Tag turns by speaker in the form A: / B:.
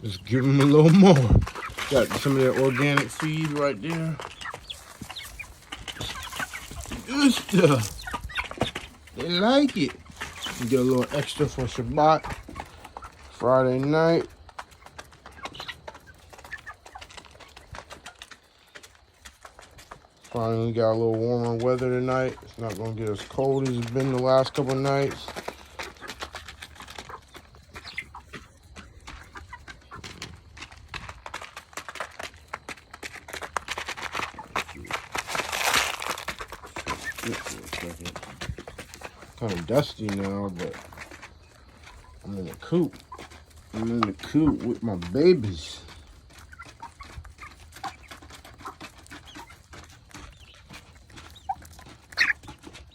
A: Just give them a little more. Got some of that organic feed right there. Good stuff. They like it. You get a little extra for Shabbat. Friday night. Finally got a little warmer weather tonight. It's not gonna get as cold as it's been the last couple nights. Kind of dusty now, but I'm in the coop. I'm in the coop with my babies.